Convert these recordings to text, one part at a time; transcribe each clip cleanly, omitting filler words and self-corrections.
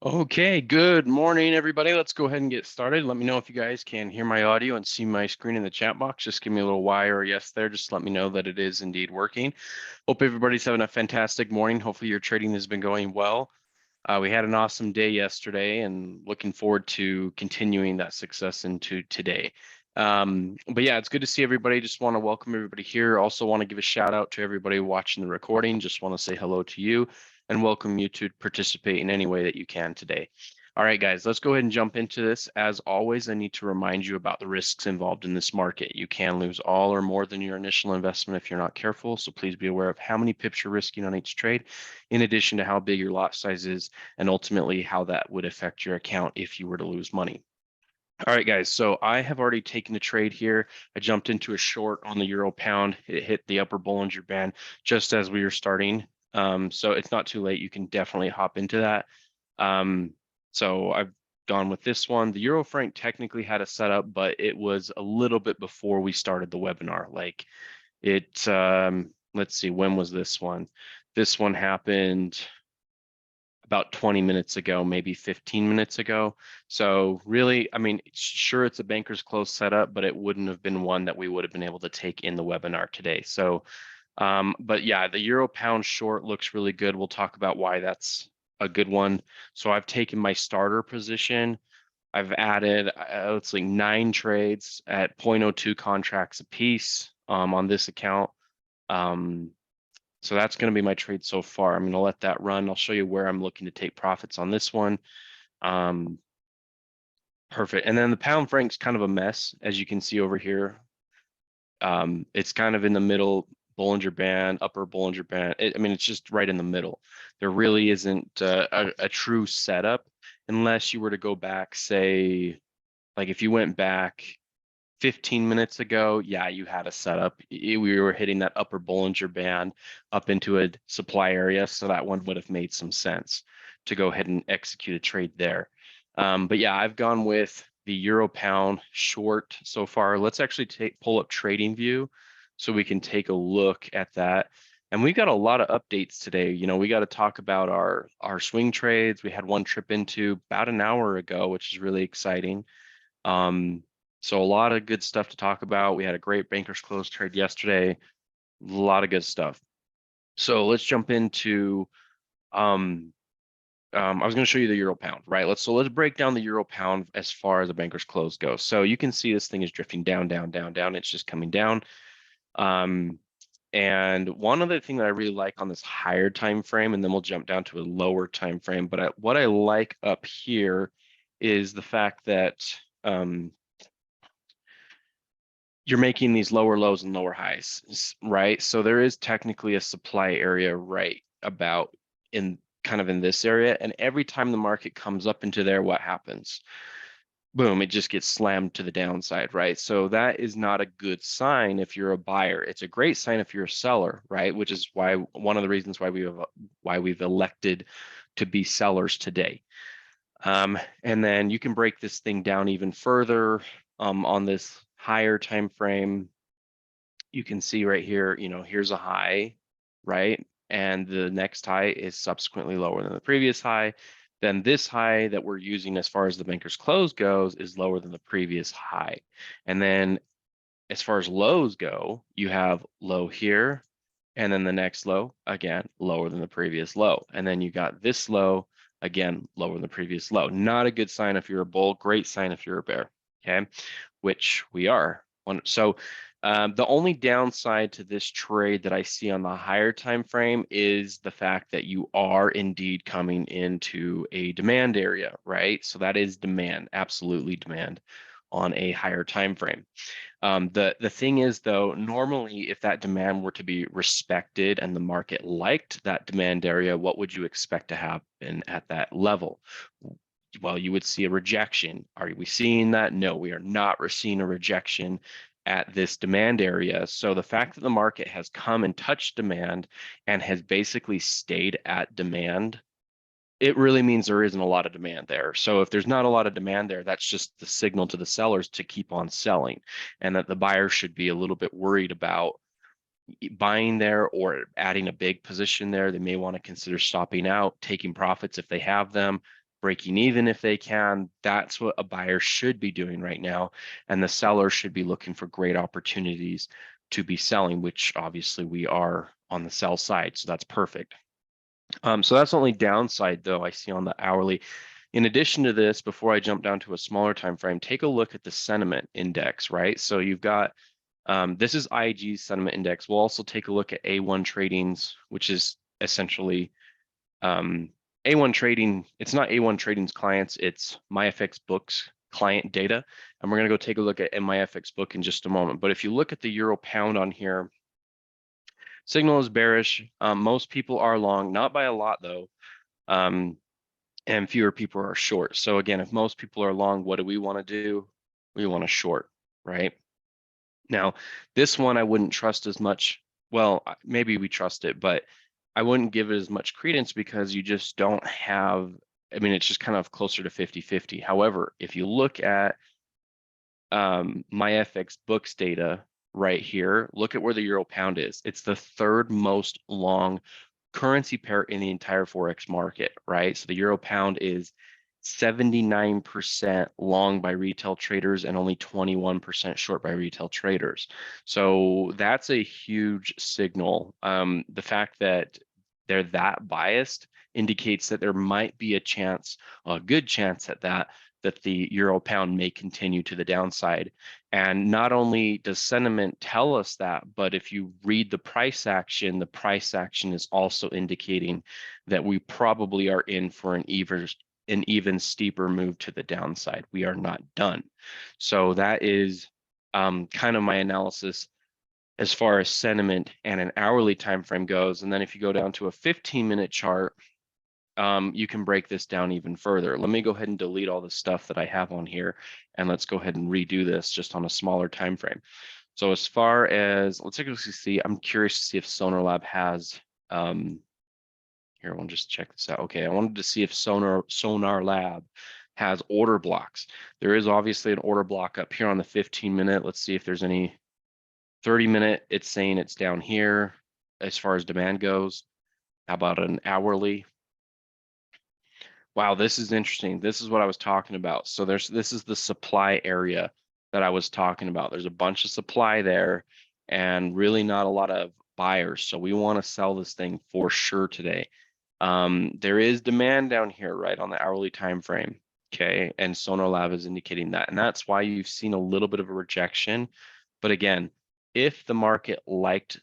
Okay, good morning, everybody. Let's go ahead and get started. Let me know if you guys can hear my audio and see my screen in the chat box. Just give me a little Y or a yes there. Just let me know that it is indeed working. Hope everybody's having a fantastic morning. Hopefully your trading has been going well. We had an awesome day yesterday and looking forward to continuing that success into today. But yeah, it's good to see everybody. Just want to welcome everybody here. Also want to give a shout out to everybody watching the recording. Just want to say hello to you and welcome you to participate in any way that you can today. All right, guys, let's go ahead and jump into this. As always, I need to remind you about the risks involved in this market. You can lose all or more than your initial investment if you're not careful. So please be aware of how many pips you're risking on each trade, in addition to how big your lot size is, and ultimately how that would affect your account if you were to lose money. All right, guys, so I have already taken a trade here. I jumped into a short on the euro pound. It hit the upper Bollinger Band just as we were starting. So it's not too late. You can definitely hop into that. So I've gone with this one. The euro franc technically had a setup, but it was a little bit before we started the webinar. Like let's see, when was this one? This one happened about 20 minutes ago, maybe 15 minutes ago. So really, I mean, sure, it's a banker's close setup, but it wouldn't have been one that we would have been able to take in the webinar today. So, but yeah, the euro pound short looks really good. We'll talk about why that's a good one. So I've taken my starter position. I've added, it's like 9 trades at 0.02 contracts a piece on this account. So that's going to be my trade so far. I'm going to let that run. I'll show you where I'm looking to take profits on this one. Perfect. And then the pound franc's kind of a mess, as you can see over here. It's kind of in the middle, Bollinger Band, upper Bollinger Band. I mean, it's just right in the middle. There really isn't a true setup unless you were to go back, say, like if you went back 15 minutes ago, yeah, you had a setup. We were hitting that upper Bollinger Band up into a supply area, so that one would have made some sense to go ahead and execute a trade there. But yeah, I've gone with the euro pound short so far. Let's actually pull up Trading View so we can take a look at that. And we've got a lot of updates today. You know, we got to talk about our swing trades. We had one trip into about an hour ago, which is really exciting. So a lot of good stuff to talk about. We had a great bankers close trade yesterday. A lot of good stuff. So let's jump into I was going to show you the euro pound, right? Let's break down the euro pound as far as the bankers close goes. So you can see this thing is drifting down, down, down, down. It's just coming down. And one other thing that I really like on this higher time frame, and then we'll jump down to a lower time frame. But what I like up here is the fact that you're making these lower lows and lower highs, right? So there is technically a supply area right about in kind of in this area. And every time the market comes up into there, what happens? Boom, it just gets slammed to the downside, right? So that is not a good sign if you're a buyer. It's a great sign if you're a seller, right? Which is why one of the reasons why we've elected to be sellers today. And then you can break this thing down even further on this higher time frame. You can see right here, you know, here's a high, right? And the next high is subsequently lower than the previous high. Then this high that we're using as far as the banker's close goes is lower than the previous high. And then as far as lows go, you have low here, and then the next low, again, lower than the previous low. And then you got this low, again, lower than the previous low. Not a good sign if you're a bull, great sign if you're a bear, okay? Which we are. So the only downside to this trade that I see on the higher time frame is the fact that you are indeed coming into a demand area, right? So that is demand, absolutely demand on a higher time frame. The thing is, though, normally if that demand were to be respected and the market liked that demand area, what would you expect to happen at that level? Well, you would see a rejection. Are we seeing that? No, we are not seeing a rejection at this demand area. So the fact that the market has come and touched demand and has basically stayed at demand, it really means there isn't a lot of demand there. So if there's not a lot of demand there, that's just the signal to the sellers to keep on selling, and that the buyers should be a little bit worried about buying there or adding a big position there. They may want to consider stopping out, taking profits if they have them. breaking even if they can. That's what a buyer should be doing right now. And the seller should be looking for great opportunities to be selling, which obviously we are on the sell side. So that's perfect. So that's the only downside though I see on the hourly. In addition to this, before I jump down to a smaller time frame, take a look at the sentiment index, right? So you've got this is IG's sentiment index. We'll also take a look at A1 Tradings, which is essentially A1 Trading. It's not A1 Trading's clients, it's MyFX Book's client data. And we're going to go take a look at MyFX Book in just a moment. But if you look at the euro pound on here, signal is bearish. Most people are long, not by a lot though. And fewer people are short. So again, if most people are long, what do we want to do? We want to short, right? Now, this one I wouldn't trust as much. Well, maybe we trust it, but I wouldn't give it as much credence because you just don't have, I mean, it's just kind of closer to 50-50. However, if you look at MyFX Books data right here, look at where the euro pound is. It's the third most long currency pair in the entire Forex market, right? So the euro pound is 79% long by retail traders and only 21% short by retail traders. So that's a huge signal. The fact that they're that biased indicates that there might be a chance, a good chance at that, that the euro pound may continue to the downside. And not only does sentiment tell us that, but if you read the price action is also indicating that we probably are in for an even steeper move to the downside. We are not done. So that is kind of my analysis as far as sentiment and an hourly time frame goes. And then if you go down to a 15-minute chart, you can break this down even further. Let me go ahead and delete all the stuff that I have on here, and let's go ahead and redo this just on a smaller time frame. So as far as, let's actually see, I'm curious to see if SonarLab has, here, I want to just check this out. Okay, I wanted to see if SonarLab has order blocks. There is obviously an order block up here on the 15-minute. Let's see if there's any 30-minute. It's saying it's down here as far as demand goes. How about an hourly? Wow, this is interesting. This is what I was talking about. So this is the supply area that I was talking about. There's a bunch of supply there and really not a lot of buyers. So we want to sell this thing for sure today. There is demand down here, right, on the hourly time frame. Okay, and SonarLab is indicating that. And that's why you've seen a little bit of a rejection. But again, if the market liked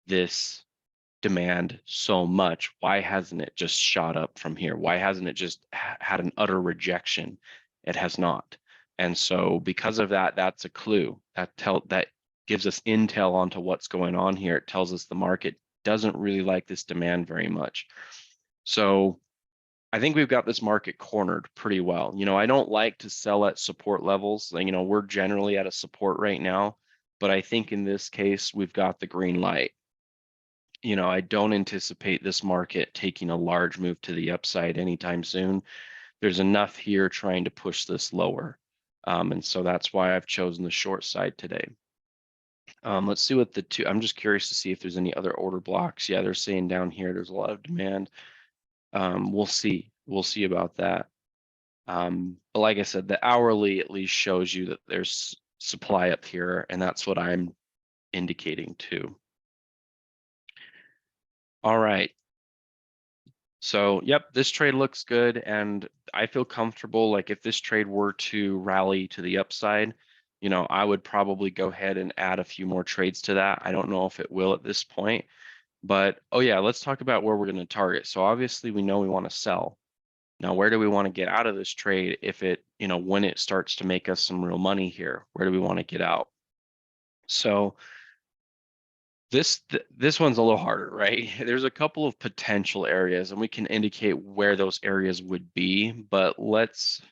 this demand so much, why hasn't it just shot up from here? Why hasn't it just had an utter rejection? It has not. And so because of that, that's a clue. That gives us intel onto what's going on here. It tells us the market doesn't really like this demand very much. So I think we've got this market cornered pretty well. You know, I don't like to sell at support levels. You know, we're generally at a support right now, but I think in this case, we've got the green light. You know, I don't anticipate this market taking a large move to the upside anytime soon. There's enough here trying to push this lower. And so that's why I've chosen the short side today. Let's see what the two, I'm just curious to see if there's any other order blocks. Yeah, they're saying down here, there's a lot of demand. We'll see about that. But like I said, the hourly at least shows you that there's supply up here, and that's what I'm indicating too. All right. So, yep, this trade looks good, and I feel comfortable. Like if this trade were to rally to the upside, you know, I would probably go ahead and add a few more trades to that. I don't know if it will at this point, but oh yeah, let's talk about where we're going to target. So obviously we know we want to sell. Now, where do we want to get out of this trade if it, you know, when it starts to make us some real money here? Where do we want to get out? So this one's a little harder, right? There's a couple of potential areas, and we can indicate where those areas would be, but let's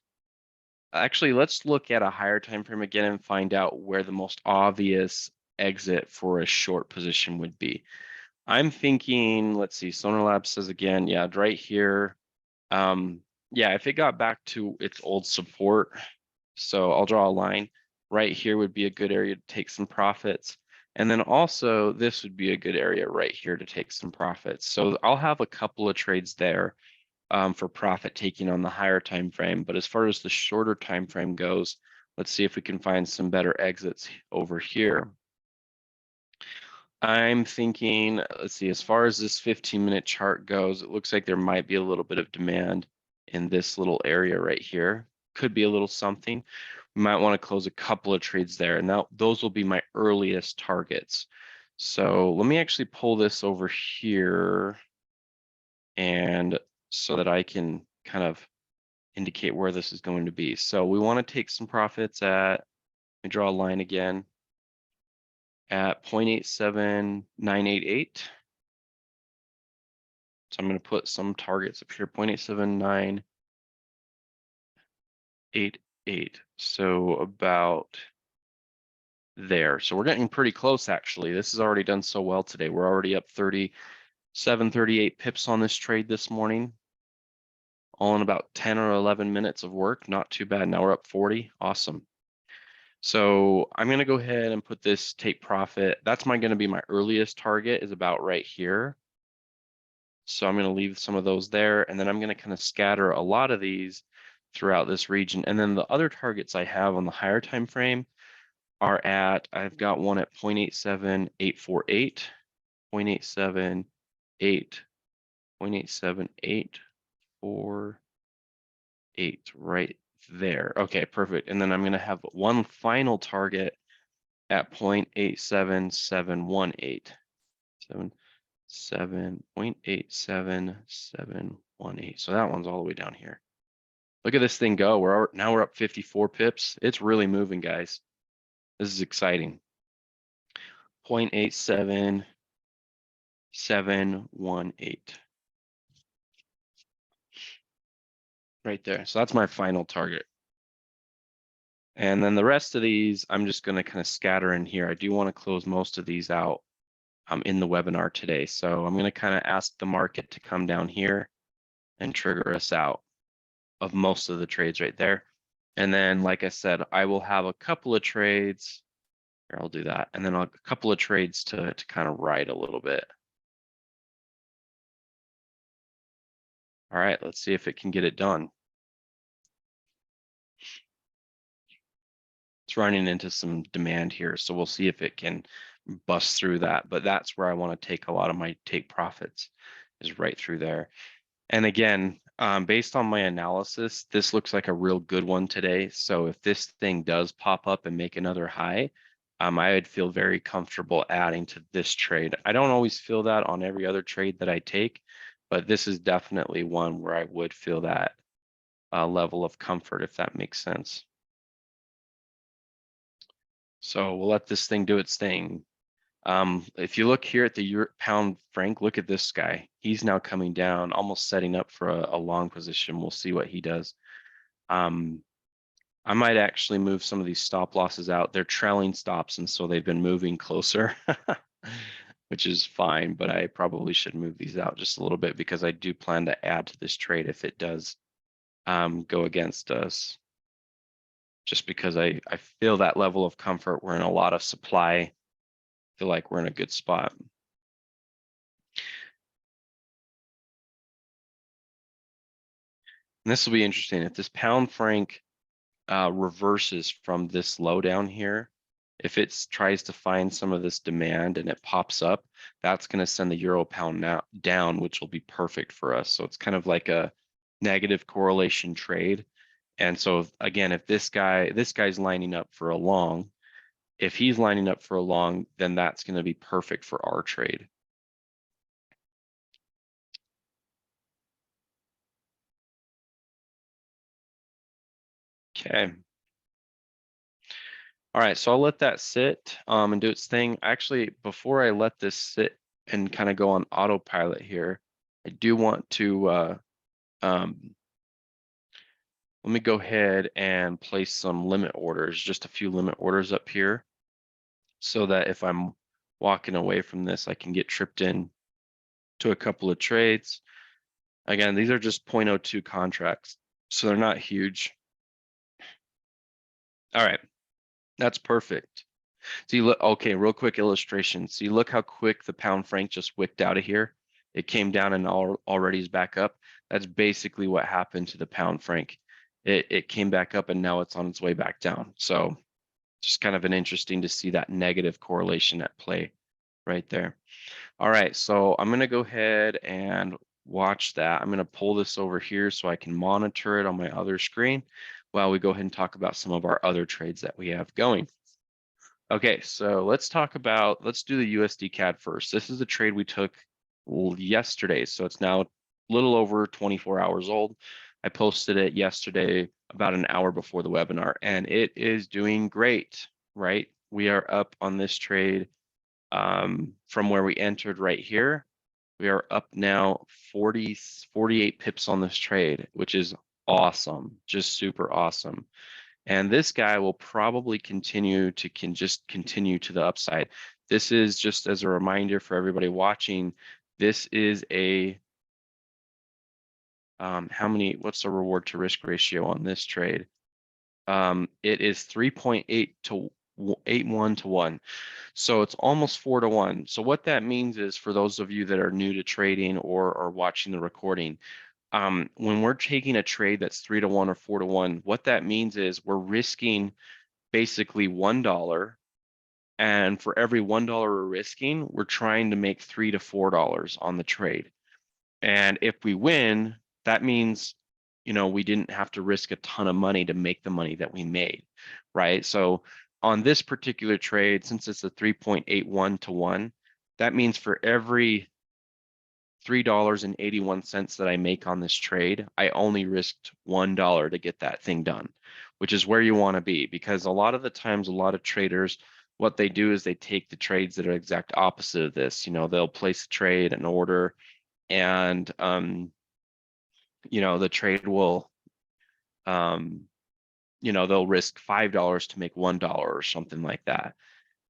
look at a higher time frame again and find out where the most obvious exit for a short position would be. I'm thinking, let's see, SonarLab says again, yeah, right here. Yeah, if it got back to its old support, so I'll draw a line. Right here would be a good area to take some profits. And then also this would be a good area right here to take some profits. So I'll have a couple of trades there. for profit taking on the higher time frame. But as far as the shorter time frame goes, let's see if we can find some better exits over here. I'm thinking, let's see, as far as this 15-minute chart goes, it looks like there might be a little bit of demand in this little area right here. Could be a little something. We might want to close a couple of trades there, and now those will be my earliest targets. So let me actually pull this over here, and so that I can kind of indicate where this is going to be. So we want to take some profits at, let me draw a line again, at 0.87988. So I'm going to put some targets up here, 0.87988. So about there. So we're getting pretty close, actually. This has already done so well today. We're already up 37, 38 pips on this trade this morning, all in about 10 or 11 minutes of work. Not too bad. Now we're up 40. Awesome. So I'm going to go ahead and put this take profit. That's going to be my earliest target, is about right here. So I'm going to leave some of those there, and then I'm going to kind of scatter a lot of these throughout this region. And then the other targets I have on the higher time frame are at, I've got one at 0.87848, 0.878, 0.87848 right there. Okay, perfect. And then I'm going to have one final target at 0.87718. 0.87718. So that one's all the way down here. Look at this thing go. Now we're up 54 pips. It's really moving, guys. This is exciting. 0.87718. Right there. So that's my final target. And then the rest of these, I'm just going to kind of scatter in here. I do want to close most of these out in the webinar today. So I'm going to kind of ask the market to come down here and trigger us out of most of the trades right there. And then, like I said, I will have a couple of trades. Here, I'll do that. And then a couple of trades to kind of ride a little bit. All right, let's see if it can get it done. It's running into some demand here, so we'll see if it can bust through that. But that's where I want to take a lot of my take profits, is right through there. And again, based on my analysis, this looks like a real good one today. So if this thing does pop up and make another high, I would feel very comfortable adding to this trade. I don't always feel that on every other trade that I take, but this is definitely one where I would feel that level of comfort, if that makes sense. So we'll let this thing do its thing. If you look here at the Euro pound franc, look at this guy. He's now coming down, almost setting up for a long position. We'll see what he does. I might actually move some of these stop losses out. They're trailing stops, and so they've been moving closer, which is fine, but I probably should move these out just a little bit because I do plan to add to this trade if it does go against us. Just because I feel that level of comfort. We're in a lot of supply. Feel like we're in a good spot. And this will be interesting. If this pound franc reverses from this low down here, if it tries to find some of this demand and it pops up, that's going to send the euro pound now down, which will be perfect for us. So it's kind of like a negative correlation trade. And so again, if this guy's lining up for a long, if he's lining up for a long, then that's going to be perfect for our trade. Okay. All right, so I'll let that sit and do its thing. Actually, before I let this sit and kind of go on autopilot here, I do want to let me go ahead and place some limit orders, just a few limit orders up here, so that if I'm walking away from this, I can get tripped in to a couple of trades. Again, these are just 0.02 contracts, so they're not huge. All right, that's perfect. So you look, okay, real quick illustration. So you look how quick the pound franc just wicked out of here. it came down and already is back up. That's basically what happened to the pound franc. It came back up and now it's on its way back down. So just kind of an interesting to see that negative correlation at play right there. All right, so I'm going to go ahead and watch that. I'm going to pull this over here so I can monitor it on my other screen while we go ahead and talk about some of our other trades that we have going. Okay, so let's do the USD CAD first. This is a trade we took yesterday, so it's now a little over 24 hours old. I posted it yesterday about an hour before the webinar, and it is doing great, right? We are up on this trade from where we entered right here. We are up now 48 pips on this trade, which is awesome, just super awesome. And this guy will probably continue to continue to the upside. This is just as a reminder for everybody watching, this is a, what's the reward to risk ratio on this trade? It is 3.8 to 81 to 1. So it's almost 4 to 1. So what that means is, for those of you that are new to trading or are watching the recording, when we're taking a trade that's 3 to 1 or 4 to 1, what that means is we're risking basically $1, and for every $1 we're risking, we're trying to make $3 to $4 on the trade. And if we win, that means, we didn't have to risk a ton of money to make the money that we made, right? So on this particular trade, since it's a 3.81 to 1, that means for every $3.81 that I make on this trade, I only risked $1 to get that thing done, which is where you want to be, because a lot of the times, a lot of traders, what they do is they take the trades that are exact opposite of this. They'll place a trade, an order, and the trade will, they'll risk $5 to make $1 or something like that.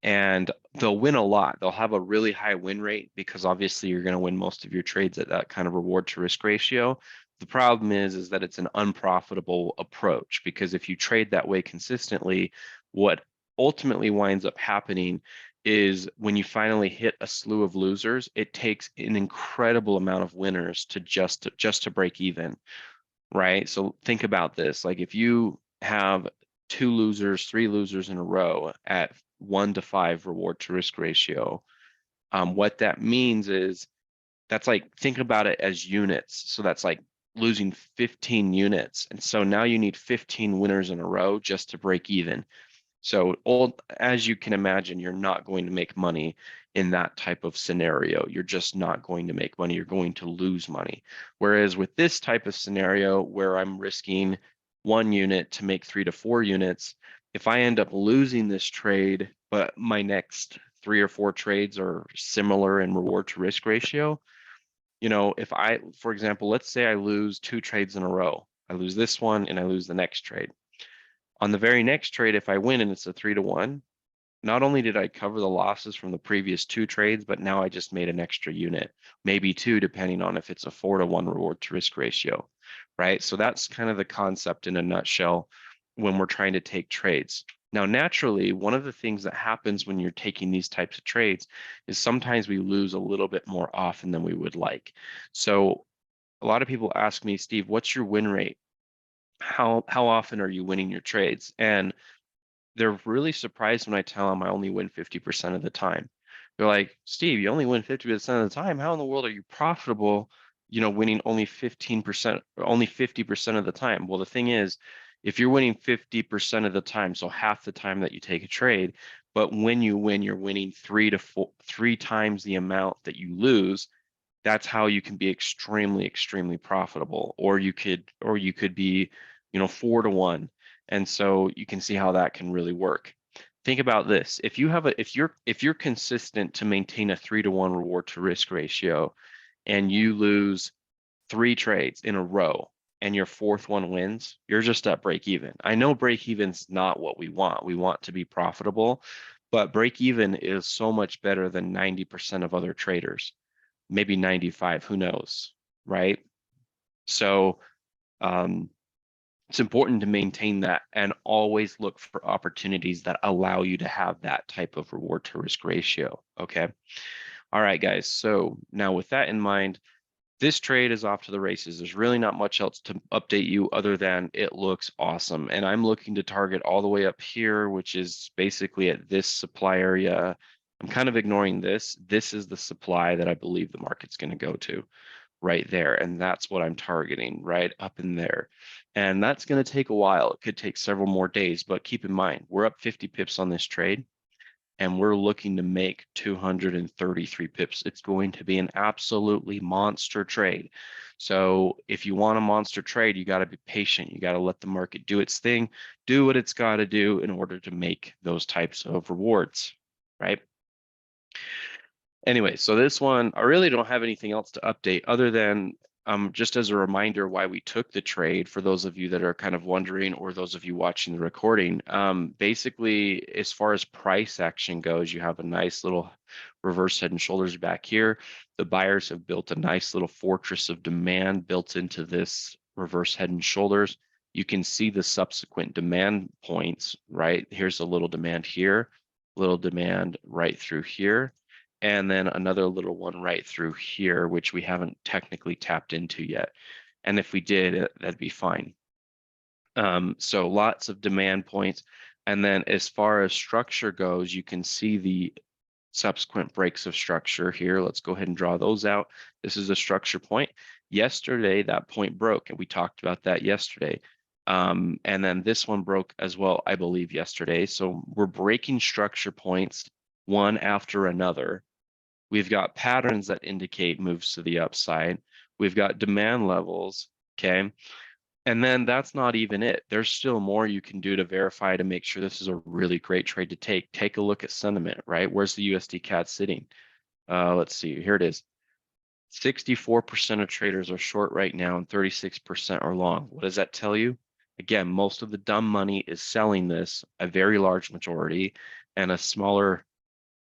And they'll win a lot. They'll have a really high win rate because obviously you're going to win most of your trades at that kind of reward to risk ratio. The problem is that it's an unprofitable approach, because if you trade that way consistently, what ultimately winds up happening is when you finally hit a slew of losers, it takes an incredible amount of winners to just to break even, right? So think about this. Like, if you have 2 losers, 3 losers in a row at 1 to 5 reward to risk ratio, what that means is, that's like, think about it as units. So that's like losing 15 units. And so now you need 15 winners in a row just to break even. So as you can imagine, you're not going to make money in that type of scenario. You're just not going to make money. You're going to lose money. Whereas with this type of scenario where I'm risking 1 unit to make 3 to 4 units, if I end up losing this trade, but my next 3 or 4 trades are similar in reward to risk ratio, if for example, let's say I lose 2 trades in a row, I lose this one and I lose the next trade. On the very next trade, if I win and it's a 3 to 1, not only did I cover the losses from the previous 2 trades, but now I just made an extra unit, maybe 2, depending on if it's a 4 to 1 reward to risk ratio, right? So that's kind of the concept in a nutshell when we're trying to take trades. Now, naturally, one of the things that happens when you're taking these types of trades is sometimes we lose a little bit more often than we would like. So a lot of people ask me, Steve, what's your win rate? How often are you winning your trades? And they're really surprised when I tell them I only win 50% of the time. They're like, Steve, you only win 50% of the time. How in the world are you profitable, winning only 15%, or only 50% of the time? Well, the thing is, if you're winning 50% of the time, so half the time that you take a trade, but when you win, you're winning 3 times the amount that you lose, that's how you can be extremely, extremely profitable. Or you could be, 4 to 1. And so you can see how that can really work. Think about this. If you're consistent to maintain a 3 to 1 reward to risk ratio, and you lose 3 trades in a row and your 4th one wins, you're just at break even. I know break even's not what we want. We want to be profitable, but break even is so much better than 90% of other traders. Maybe 95, who knows, right? So it's important to maintain that and always look for opportunities that allow you to have that type of reward to risk ratio, okay? All right, guys. So now with that in mind, this trade is off to the races. There's really not much else to update you other than it looks awesome. And I'm looking to target all the way up here, which is basically at this supply area. I'm kind of ignoring this. This is the supply that I believe the market's going to go to right there. And that's what I'm targeting right up in there. And that's going to take a while. It could take several more days, but keep in mind, we're up 50 pips on this trade and we're looking to make 233 pips. It's going to be an absolutely monster trade. So if you want a monster trade, you got to be patient. You got to let the market do its thing, do what it's got to do in order to make those types of rewards, right? Anyway, so this one, I really don't have anything else to update other than just as a reminder why we took the trade for those of you that are kind of wondering or those of you watching the recording. Basically, as far as price action goes, you have a nice little reverse head and shoulders back here. The buyers have built a nice little fortress of demand built into this reverse head and shoulders. You can see the subsequent demand points, right? Here's a little demand here, little demand right through here, and then another little one right through here, which we haven't technically tapped into yet. And if we did, that'd be fine. So lots of demand points. And then as far as structure goes, you can see the subsequent breaks of structure here. Let's go ahead and draw those out. This is a structure point. Yesterday, that point broke, and we talked about that yesterday. And then this one broke as well, I believe, yesterday. So we're breaking structure points one after another. We've got patterns that indicate moves to the upside. We've got demand levels, okay? And then that's not even it. There's still more you can do to verify to make sure this is a really great trade to take. Take a look at sentiment, right? Where's the USD CAD sitting? Let's see, here it is. 64% of traders are short right now and 36% are long. What does that tell you? Again, most of the dumb money is selling this, a very large majority, and a smaller,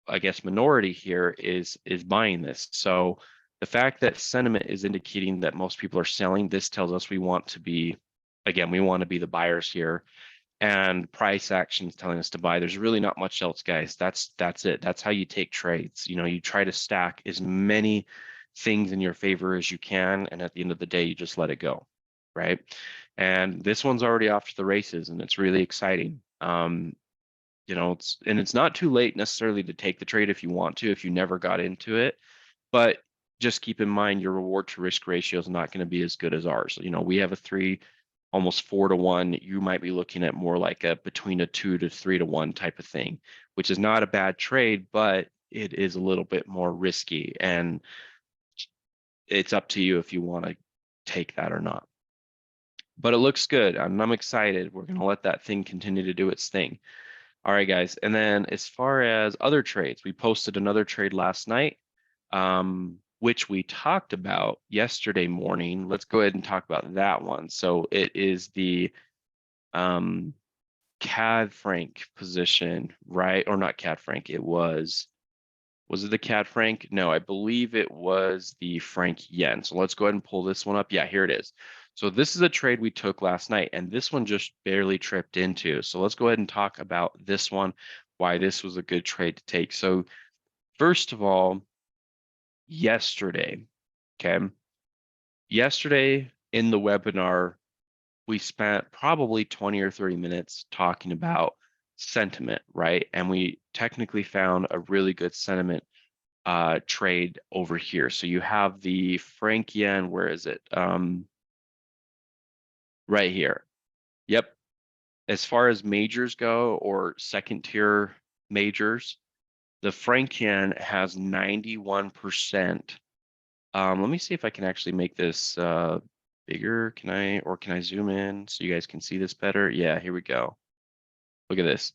I guess, minority here is buying this. So the fact that sentiment is indicating that most people are selling, this tells us we want to be, again, we want to be the buyers here. And price action is telling us to buy. There's really not much else, guys. That's it. That's how you take trades. You know, you try to stack as many things in your favor as you can, and at the end of the day, you just let it go, right? And this one's already off to the races, and it's really exciting. You know, it's not too late necessarily to take the trade if you want to, if you never got into it, but just keep in mind your reward to risk ratio is not going to be as good as ours. You know, we have a 3, almost 4 to 1. You might be looking at more like a between a 2 to 3 to 1 type of thing, which is not a bad trade, but it is a little bit more risky, and it's up to you if you want to take that or not. But it looks good, and I'm excited. We're going to let that thing continue to do its thing. All right, guys. And then as far as other trades, we posted another trade last night, which we talked about yesterday morning. Let's go ahead and talk about that one. So it is the CAD franc position, right? Or not CAD franc. Was it the CAD franc? No, I believe it was the franc yen. So let's go ahead and pull this one up. Yeah, here it is. So this is a trade we took last night, and this one just barely tripped into. So let's go ahead and talk about this one, why this was a good trade to take. So first of all, yesterday, okay, yesterday in the webinar, we spent probably 20 or 30 minutes talking about sentiment, right? And we technically found a really good sentiment trade over here. So you have the franc yen, where is it? Right here. Yep. As far as majors go, or second tier majors, the franc yen has 91%. Let me see if I can actually make this bigger. Can I zoom in so you guys can see this better? Yeah, here we go. Look at this.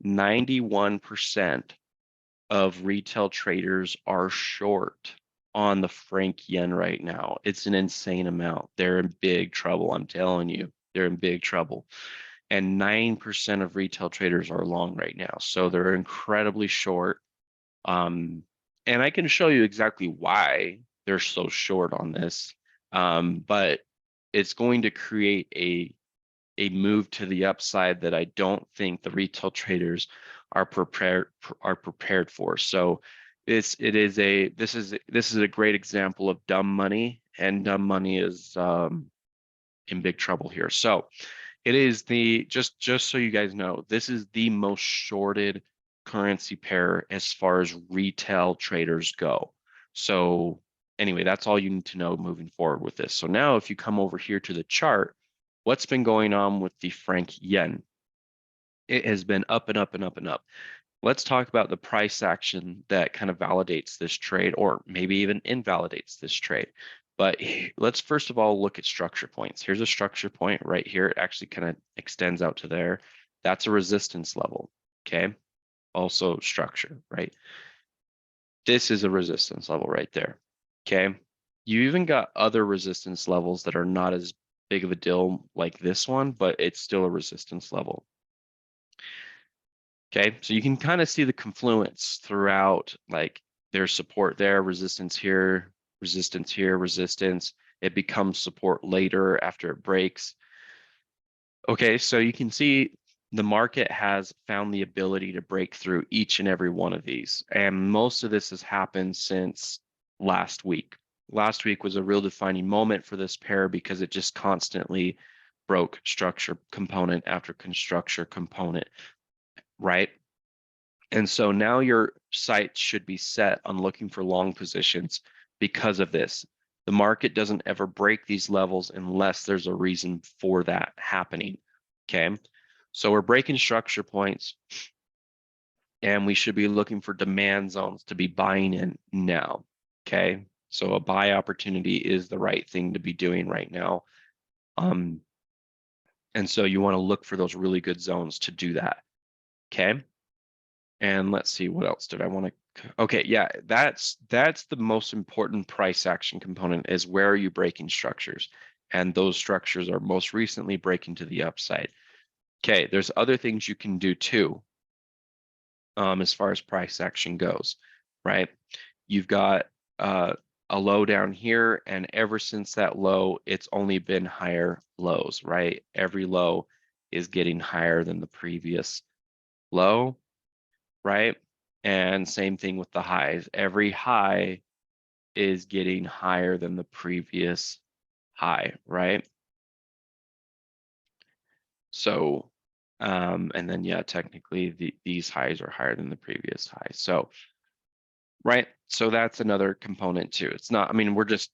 91% of retail traders are short on the franc yen right now. It's an insane amount. They're in big trouble. I'm telling you, they're in big trouble. And 9% of retail traders are long right now. So they're incredibly short. And I can show you exactly why they're so short on this. But it's going to create a move to the upside that I don't think the retail traders are prepared for. So this is a great example of dumb money, and dumb money is in big trouble here. So it is just so you guys know, this is the most shorted currency pair as far as retail traders go. So anyway, that's all you need to know moving forward with this. So now if you come over here to the chart, what's been going on with the franc yen? It has been up and up and up and up. Let's talk about the price action that kind of validates this trade, or maybe even invalidates this trade. But let's first of all look at structure points. Here's a structure point right here. It actually kind of extends out to there. That's a resistance level, okay? Also structure, right? This is a resistance level right there, okay? You even got other resistance levels that are not as big of a deal like this one, but it's still a resistance level. Okay, so you can kind of see the confluence throughout, like there's support there, resistance here, resistance here, resistance. It becomes support later after it breaks. Okay, so you can see the market has found the ability to break through each and every one of these. And most of this has happened since last week. Last week was a real defining moment for this pair because it just constantly broke structure component after structure component, right? And so now your sight should be set on looking for long positions because of this. The market doesn't ever break these levels unless there's a reason for that happening. Okay. So we're breaking structure points and we should be looking for demand zones to be buying in now. Okay. So a buy opportunity is the right thing to be doing right now. And so you want to look for those really good zones to do that. Okay. And let's see, what else did I want to? Okay, yeah, that's the most important price action component is where are you breaking structures? And those structures are most recently breaking to the upside. Okay, there's other things you can do too, as far as price action goes, right? You've got a low down here, and ever since that low, it's only been higher lows, right? Every low is getting higher than the previous low, right? And same thing with the highs. Every high is getting higher than the previous high, right? So, and then yeah, technically these highs are higher than the previous high. So, right. So that's another component too. It's not, I mean, we're just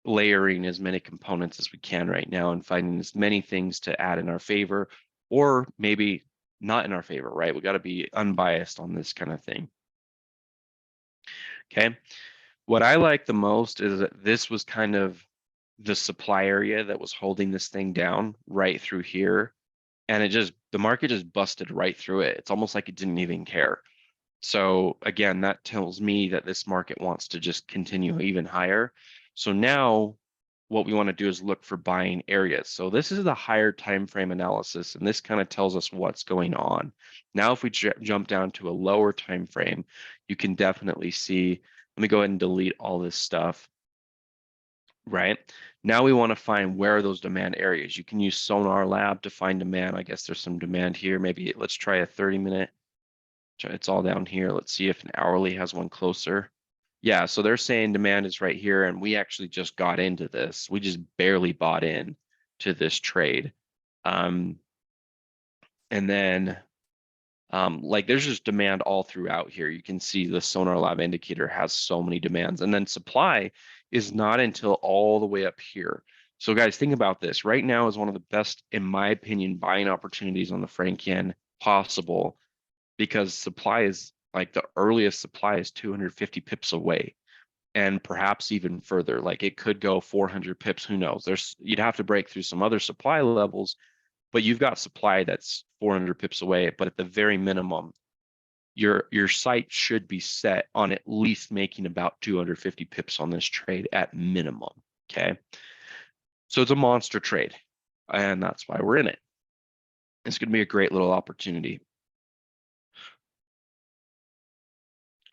layering as many components as we can right now and finding as many things to add in our favor, or maybe not in our favor, right? We got to be unbiased on this kind of thing. Okay. What I like the most is that this was kind of the supply area that was holding this thing down right through here. And the market just busted right through it. It's almost like it didn't even care. So again, that tells me that this market wants to just continue even higher. So now what we want to do is look for buying areas. So this is the higher time frame analysis, and this kind of tells us what's going on. Now, if we jump down to a lower time frame, you can definitely see, let me go ahead and delete all this stuff, right? Now we want to find where are those demand areas. You can use Sonar Lab to find demand. I guess there's some demand here. Maybe let's try a 30-minute. It's all down here. Let's see if an hourly has one closer. Yeah, so they're saying demand is right here, and we actually just got into this. We just barely bought in to this trade. And then like there's just demand all throughout here. You can see the Sonar Lab indicator has so many demands. And then supply is not until all the way up here. So guys, think about this. Right now is one of the best, in my opinion, buying opportunities on the franc yen possible, because supply is like the earliest supply is 250 pips away, and perhaps even further. Like it could go 400 pips, who knows? You'd have to break through some other supply levels, but you've got supply that's 400 pips away. But at the very minimum, your sight should be set on at least making about 250 pips on this trade at minimum. Okay. So it's a monster trade, and that's why we're in it. It's going to be a great little opportunity.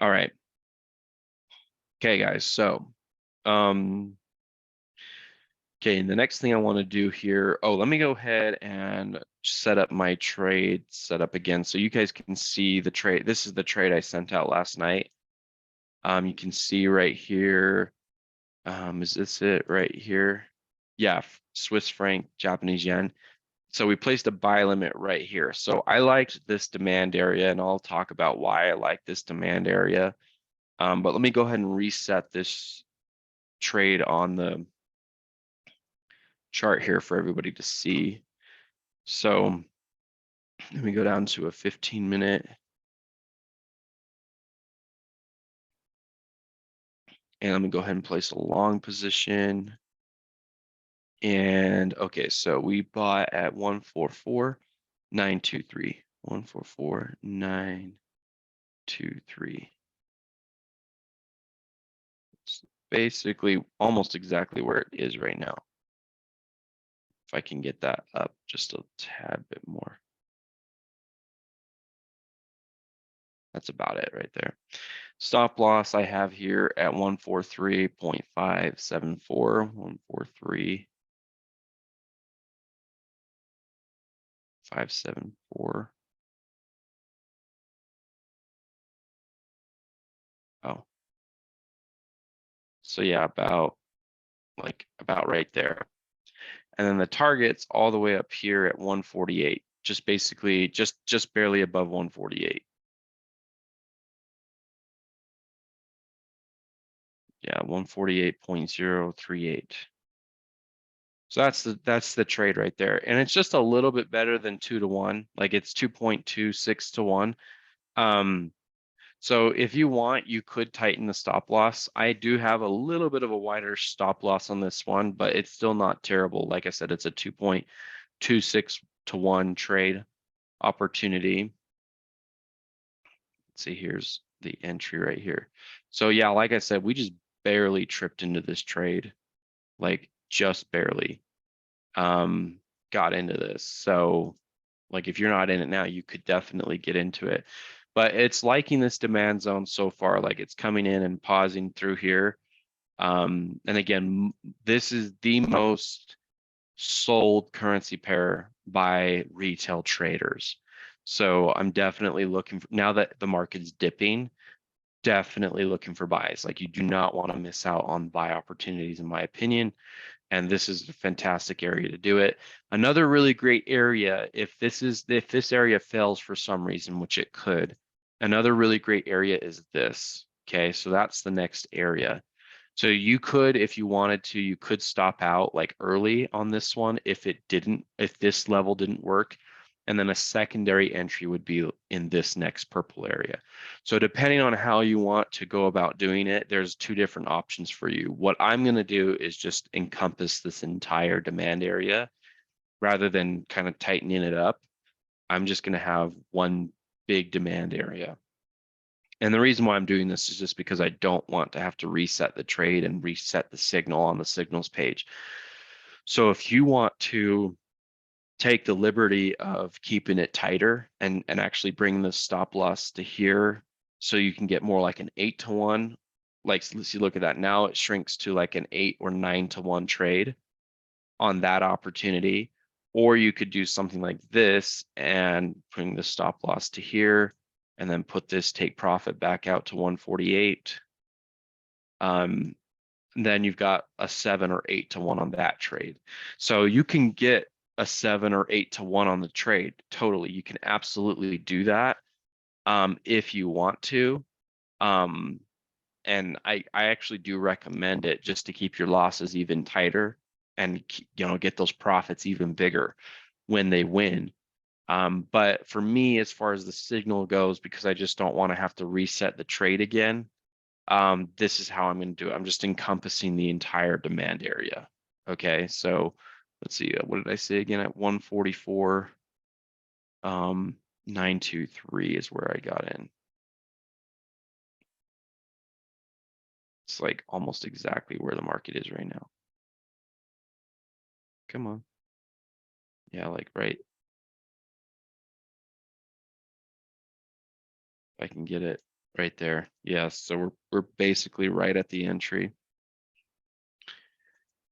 All right. Okay, guys. So, okay, and the next thing I want to do here, let me go ahead and set up my trade setup again so you guys can see the trade. This is the trade I sent out last night. You can see right here, is this it right here? Yeah, Swiss franc, Japanese yen. So we placed a buy limit right here. So I liked this demand area, and I'll talk about why I like this demand area. But let me go ahead and reset this trade on the chart here for everybody to see. So let me go down to a 15-minute. And let me go ahead and place a long position. And okay, so we bought at 144.923. 144.923. It's basically almost exactly where it is right now. If I can get that up just a tad bit more. That's about it right there. Stop loss I have here at 143.574. 143.574. Oh. So yeah, about right there. And then the target's all the way up here at 148, just basically just barely above 148. Yeah, 148.038. So that's the trade right there. And it's just a little bit better than 2 to 1. Like it's 2.26 to 1. So if you want, you could tighten the stop loss. I do have a little bit of a wider stop loss on this one, but it's still not terrible. Like I said, it's a 2.26 to 1 trade opportunity. Let's see, here's the entry right here. So yeah, like I said, we just barely tripped into this trade, like just barely got into this. So like if you're not in it now, you could definitely get into it. But it's liking this demand zone so far, like it's coming in and pausing through here. And again, this is the most sold currency pair by retail traders. So I'm definitely looking for, now that the market's dipping, definitely looking for buys. Like you do not want to miss out on buy opportunities, in my opinion. And this is a fantastic area to do it. Another really great area, if this area fails for some reason, which it could, another really great area is this. Okay, so that's the next area. So you could, if you wanted to, you could stop out like early on this one if this level didn't work. And then a secondary entry would be in this next purple area. So depending on how you want to go about doing it, there's two different options for you. What I'm going to do is just encompass this entire demand area rather than kind of tightening it up. I'm just going to have one big demand area. And the reason why I'm doing this is just because I don't want to have to reset the trade and reset the signal on the signals page. So if you want to take the liberty of keeping it tighter and actually bring the stop loss to here so you can get more like an 8 to 1, like let's see, look at that. Now it shrinks to like an 8 or 9 to 1 trade on that opportunity. Or you could do something like this and bring the stop loss to here and then put this take profit back out to 148. Then you've got a 7 or 8 to 1 on that trade. So you can get a 7 or 8 to 1 on the trade. Totally. You can absolutely do that if you want to. And I actually do recommend it just to keep your losses even tighter and get those profits even bigger when they win. But for me, as far as the signal goes, because I just don't want to have to reset the trade again, this is how I'm going to do it. I'm just encompassing the entire demand area. Okay, so let's see, what did I say again? At 144, 923 is where I got in. It's like almost exactly where the market is right now. Come on. Yeah, like right. If I can get it right there. Yes, so we're basically right at the entry.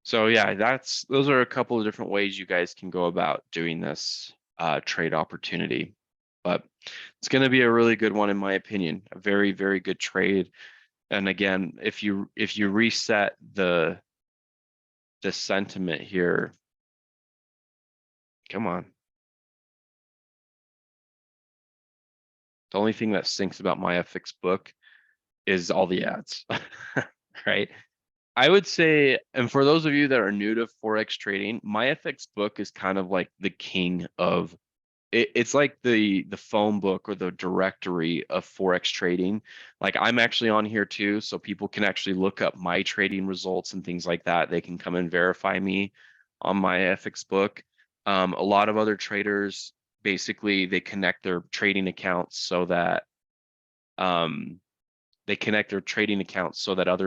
So yeah, those are a couple of different ways you guys can go about doing this trade opportunity. But it's going to be a really good one in my opinion. A very, very good trade. And again, if you reset the sentiment here, come on. The only thing that stinks about my FX book is all the ads, right? I would say, and for those of you that are new to Forex trading, my FX book is kind of like the king of it's like the phone book or the directory of Forex trading. Like I'm actually on here too, so people can actually look up my trading results and things like that. They can come and verify me on my FX book. A lot of other traders, basically they connect their trading accounts so that other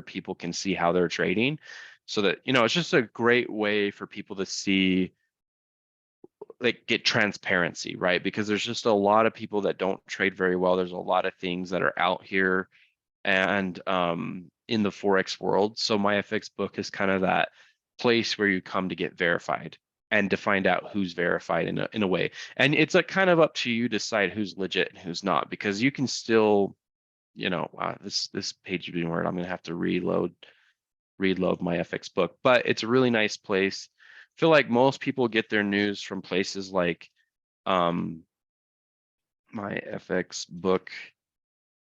people can see how they're trading, so that it's just a great way for people to see, like, get transparency, right? Because there's just a lot of people that don't trade very well. There's a lot of things that are out here and in the Forex world. So my FX book is kind of that place where you come to get verified and to find out who's verified in a way. And it's a kind of up to you to decide who's legit and who's not, because you can still, this page is being weird. I'm gonna have to reload my FX book, but it's a really nice place. I feel like most people get their news from places like my FX book.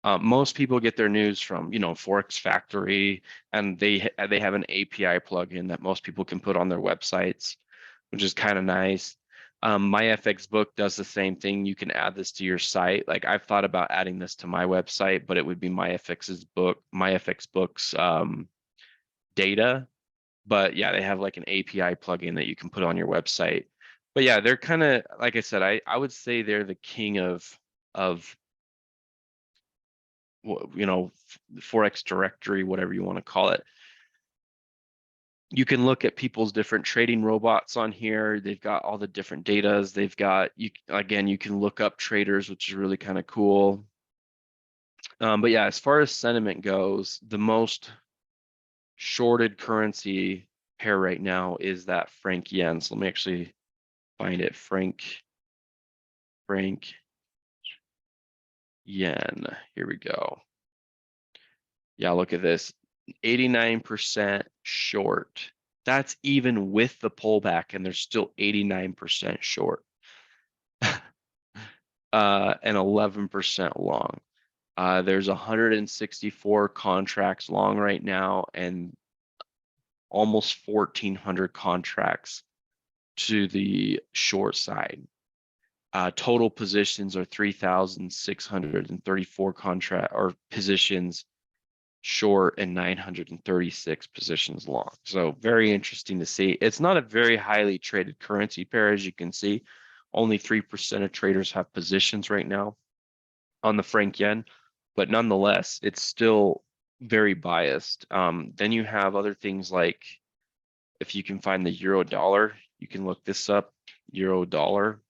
Most people get their news from, Forex Factory, and they have an API plugin that most people can put on their websites, which is kind of nice. My FX book does the same thing. You can add this to your site. Like I've thought about adding this to my website, but it would be my FX book's data. But yeah, they have like an API plugin that you can put on your website. But yeah, they're kind of, like I said, I would say they're the king of Forex directory, whatever you want to call it. You can look at people's different trading robots on here. They've got all the different datas. They've got, you can look up traders, which is really kind of cool. But yeah, as far as sentiment goes, the most shorted currency pair right now is that franc yen. So let me actually find it. Franc yen. Here we go. Yeah, look at this. 89% short. That's even with the pullback, and they're still 89% short. And 11% long. There's 164 contracts long right now, and almost 1,400 contracts to the short side. Total positions are 3,634 contract or positions short and 936 positions long. So very interesting to see. It's not a very highly traded currency pair, as you can see. Only 3% of traders have positions right now on the franc yen, but nonetheless, it's still very biased. Then you have other things like, if you can find the euro dollar, you can look this up, euro dollar.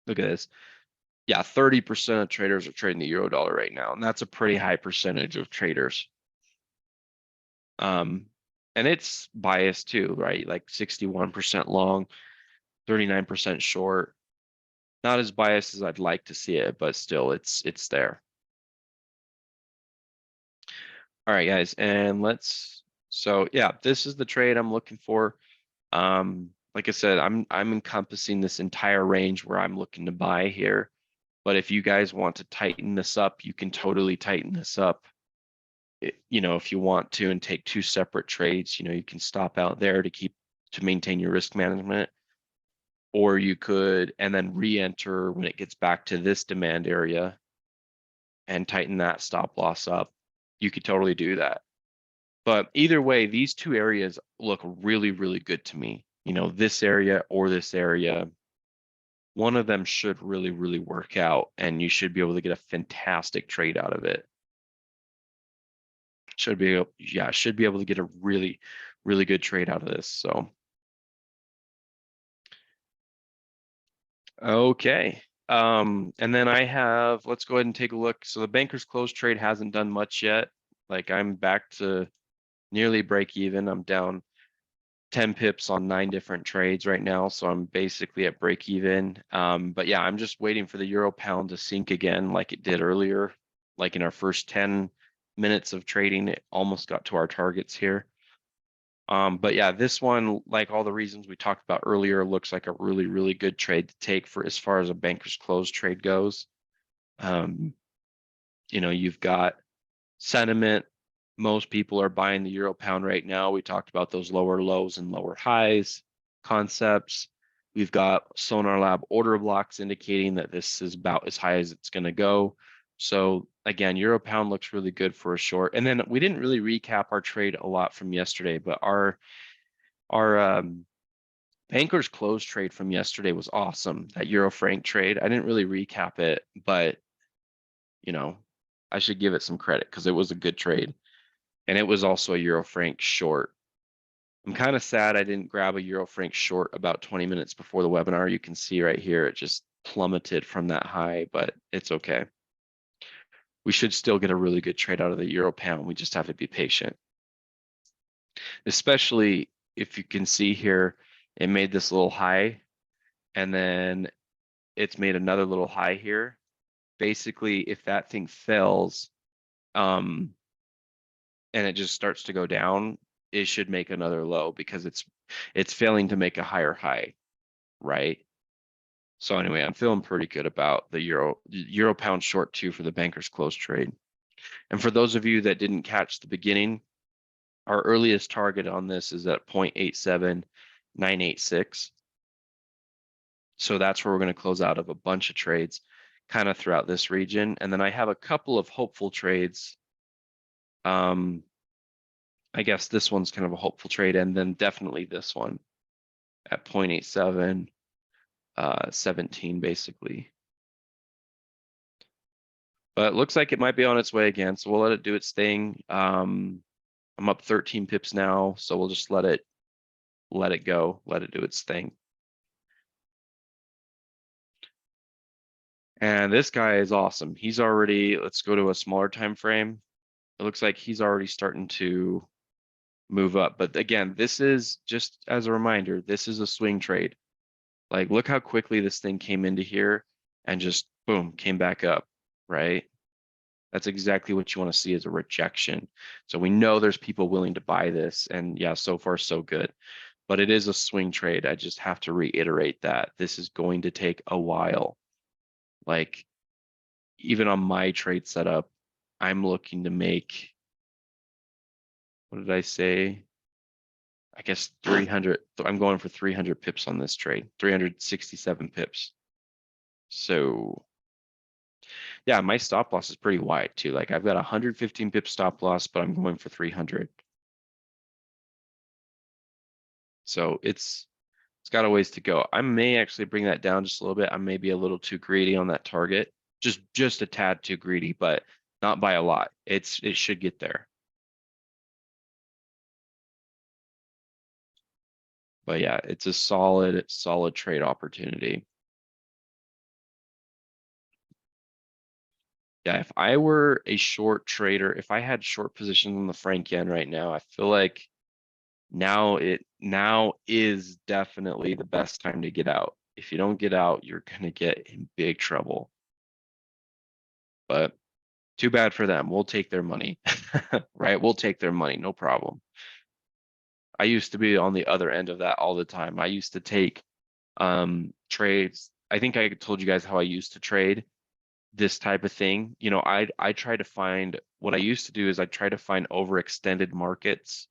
Look at this. Yeah, 30% of traders are trading the euro dollar right now, and that's a pretty high percentage of traders. And it's biased too, right? Like 61% long, 39% short. Not as biased as I'd like to see it, but still it's there. All right, guys, and so yeah, this is the trade I'm looking for. Like I said, I'm encompassing this entire range where I'm looking to buy here. But if you guys want to tighten this up, you can totally tighten this up. If you want to, and take two separate trades, you can stop out there to maintain your risk management, or you could, and then re-enter when it gets back to this demand area and tighten that stop loss up. You could totally do that. But either way, these two areas look really, really good to me. This area or this area, one of them should really, really work out, and you should be able to get a fantastic trade out of it. Should be able to get a really, really good trade out of this. So, okay. And then let's go ahead and take a look. So the banker's close trade hasn't done much yet. Like I'm back to nearly break even. I'm down 10 pips on 9 different trades right now. So I'm basically at break even. But yeah, I'm just waiting for the euro pound to sink again like it did earlier, like in our first 10 minutes of trading, it almost got to our targets here. But yeah, this one, like all the reasons we talked about earlier, looks like a really, really good trade to take for as far as a banker's close trade goes. You've got sentiment. Most people are buying the euro pound right now. We talked about those lower lows and lower highs concepts. We've got Sonar Lab order blocks indicating that this is about as high as it's going to go. So again, euro pound looks really good for a short. And then we didn't really recap our trade a lot from yesterday, but our banker's close trade from yesterday was awesome. That euro franc trade. I didn't really recap it, but I should give it some credit because it was a good trade. And it was also a euro franc short. I'm kind of sad I didn't grab a euro franc short about 20 minutes before the webinar. You can see right here, it just plummeted from that high, but it's okay. We should still get a really good trade out of the euro pound. We just have to be patient. Especially if you can see here, it made this little high and then it's made another little high here. Basically, if that thing fails, and it just starts to go down, it should make another low because it's failing to make a higher high, right? So anyway, I'm feeling pretty good about the euro pound short 2 for the banker's close trade. And for those of you that didn't catch the beginning, our earliest target on this is at 0.87986. So that's where we're going to close out of a bunch of trades kind of throughout this region. And then I have a couple of hopeful trades. I guess this one's kind of a hopeful trade, and then definitely this one at 0.87, 17 basically. But it looks like it might be on its way again, so we'll let it do its thing. I'm up 13 pips now, so we'll just let it go, let it do its thing. And this guy is awesome. He's already, let's go to a smaller time frame. It looks like he's already starting to move up. But again, this is just as a reminder, this is a swing trade. Like, look how quickly this thing came into here and just boom, came back up, right? That's exactly what you want to see as a rejection. So we know there's people willing to buy this, and yeah, so far so good. But it is a swing trade. I just have to reiterate that this is going to take a while. Like, even on my trade setup, I'm looking to make, what did I say? I guess 300. I'm going for 300 pips on this trade, 367 pips. So yeah, my stop loss is pretty wide too. Like, I've got 115 pip stop loss, but I'm going for 300. So it's got a ways to go. I may actually bring that down just a little bit. I may be a little too greedy on that target, just a tad too greedy, but not by a lot. It should get there. But yeah, it's a solid trade opportunity. Yeah, if I were a short trader, if I had short positions on the franc yen right now, I feel like now is definitely the best time to get out. If you don't get out, you're gonna get in big trouble. But too bad for them. We'll take their money, right? We'll take their money, no problem. I used to be on the other end of that all the time. I used to take trades. I think I told you guys how I used to trade this type of thing. I try to find, what I used to do is I try to find overextended markets,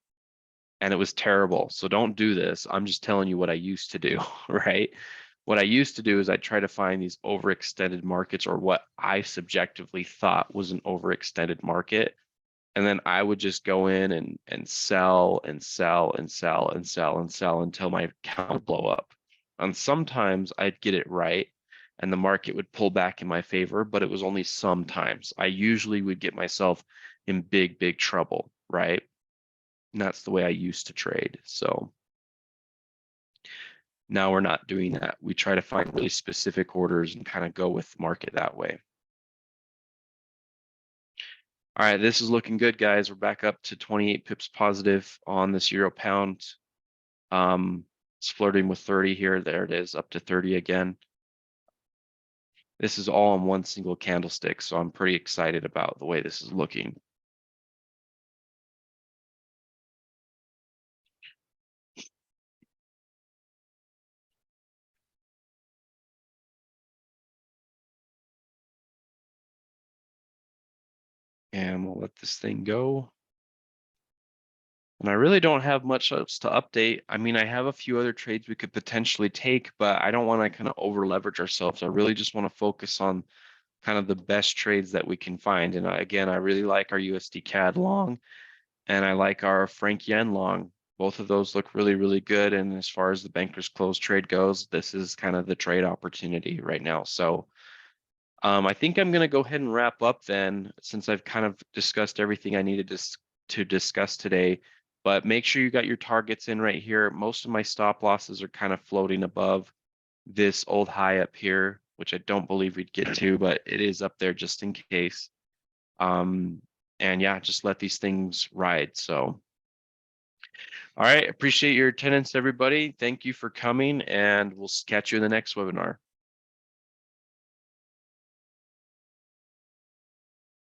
and it was terrible. So don't do this. I'm just telling you what I used to do, right? What I used to do is I try to find these overextended markets, or what I subjectively thought was an overextended market. And then I would just go in and sell and sell and sell and sell and sell until my account would blow up. And sometimes I'd get it right and the market would pull back in my favor, but it was only sometimes. I usually would get myself in big, big trouble, right? And that's the way I used to trade. So now we're not doing that. We try to find really specific orders and kind of go with the market that way. All right, this is looking good, guys. We're back up to 28 pips positive on this euro pound. It's flirting with 30 here. There it is, up to 30 again. This is all on one single candlestick, so I'm pretty excited about the way this is looking. And we'll let this thing go. And I really don't have much else to update. I mean, I have a few other trades we could potentially take, but I don't want to kind of over leverage ourselves. I really just want to focus on kind of the best trades that we can find. And again, I really like our USD CAD long and I like our Franc Yen long. Both of those look really, really good. And as far as the banker's close trade goes, this is kind of the trade opportunity right now. So I think I'm going to go ahead and wrap up then, since I've kind of discussed everything I needed to discuss today. But make sure you got your targets in right here. Most of my stop losses are kind of floating above this old high up here, which I don't believe we'd get to, but it is up there just in case. And yeah, just let these things ride. So, all right, appreciate your attendance, everybody. Thank you for coming, and we'll catch you in the next webinar.